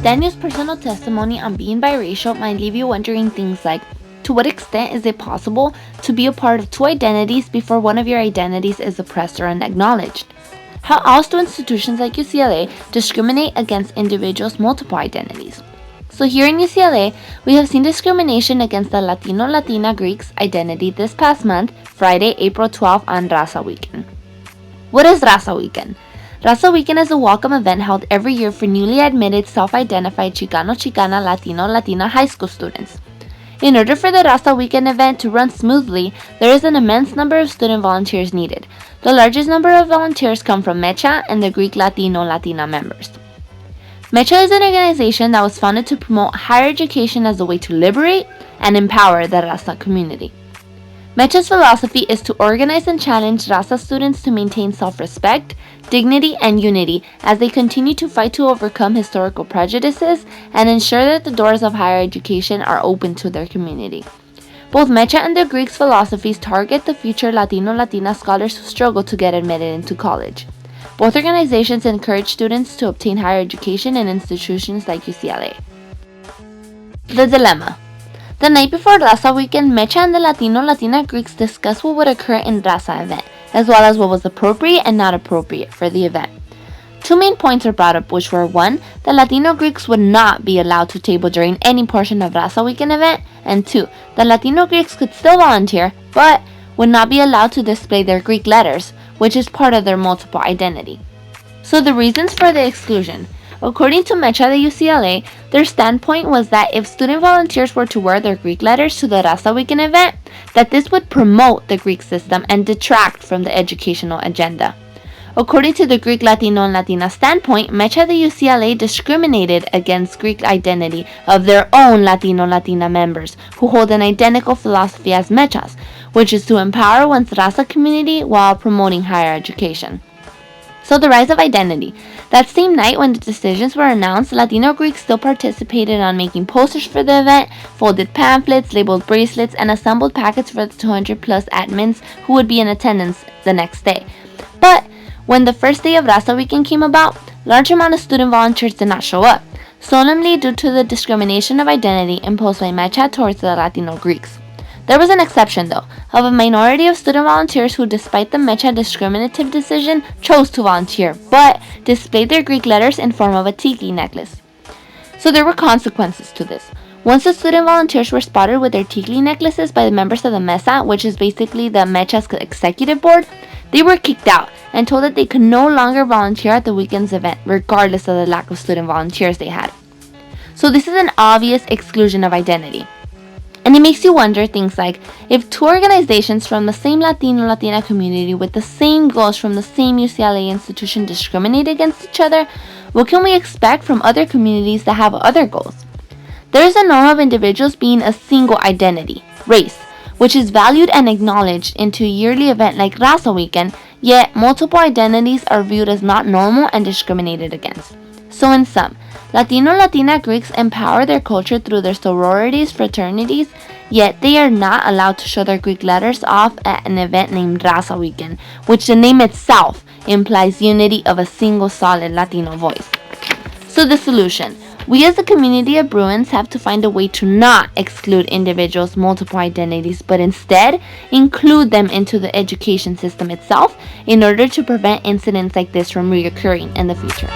Daniel's personal testimony on being biracial might leave you wondering things like, to what extent is it possible to be a part of two identities before one of your identities is oppressed or unacknowledged? How else do institutions like UCLA discriminate against individuals' multiple identities? So here in UCLA, we have seen discrimination against the Latino-Latina Greeks identity this past month, Friday, April 12th on RAZA Weekend. What is RAZA Weekend? RAZA Weekend is a welcome event held every year for newly admitted self-identified Chicano-Chicana, Latino-Latina high school students. In order for the RAZA Weekend event to run smoothly, there is an immense number of student volunteers needed. The largest number of volunteers come from MEChA and the Greek Latino-Latina members. MEChA is an organization that was founded to promote higher education as a way to liberate and empower the RAZA community. MEChA's philosophy is to organize and challenge RAZA students to maintain self-respect, dignity, and unity as they continue to fight to overcome historical prejudices and ensure that the doors of higher education are open to their community. Both MEChA and the Greeks' philosophies target the future Latino-Latina scholars who struggle to get admitted into college. Both organizations encourage students to obtain higher education in institutions like UCLA. The dilemma. The night before RAZA Weekend, MEChA and the Latino-Latina Greeks discussed what would occur in RAZA event, as well as what was appropriate and not appropriate for the event. Two main points were brought up, which were 1. The Latino Greeks would not be allowed to table during any portion of RAZA Weekend event, and 2. The Latino Greeks could still volunteer, but would not be allowed to display their Greek letters, which is part of their multiple identity. So the reasons for the exclusion. According to MEChA de UCLA, their standpoint was that if student volunteers were to wear their Greek letters to the RAZA Weekend event, that this would promote the Greek system and detract from the educational agenda. According to the Greek Latino and Latina standpoint, MEChA de UCLA discriminated against Greek identity of their own Latino-Latina members who hold an identical philosophy as MEChA's, which is to empower one's RAZA community while promoting higher education. So the rise of identity. That same night when the decisions were announced, Latino Greeks still participated on making posters for the event, folded pamphlets, labeled bracelets, and assembled packets for the 200 plus admins who would be in attendance the next day. But when the first day of RAZA Weekend came about, large amount of student volunteers did not show up, solemnly due to the discrimination of identity imposed by MEChA towards the Latino Greeks. There was an exception, though, of a minority of student volunteers who, despite the MEChA discriminative decision, chose to volunteer, but displayed their Greek letters in form of a tiki necklace. So there were consequences to this. Once the student volunteers were spotted with their tiki necklaces by the members of the MESA, which is basically the MECha's executive board, they were kicked out and told that they could no longer volunteer at the weekend's event, regardless of the lack of student volunteers they had. So this is an obvious exclusion of identity. And it makes you wonder things like, if two organizations from the same Latino-Latina community with the same goals from the same UCLA institution discriminate against each other, what can we expect from other communities that have other goals? There is a norm of individuals being a single identity, race, which is valued and acknowledged into a yearly event like RAZA Weekend, yet multiple identities are viewed as not normal and discriminated against. So in sum, Latino-Latina Greeks empower their culture through their sororities, fraternities, yet they are not allowed to show their Greek letters off at an event named RAZA Weekend, which the name itself implies unity of a single solid Latino voice. So the solution. We as a community of Bruins have to find a way to not exclude individuals' multiple identities, but instead include them into the education system itself in order to prevent incidents like this from reoccurring in the future.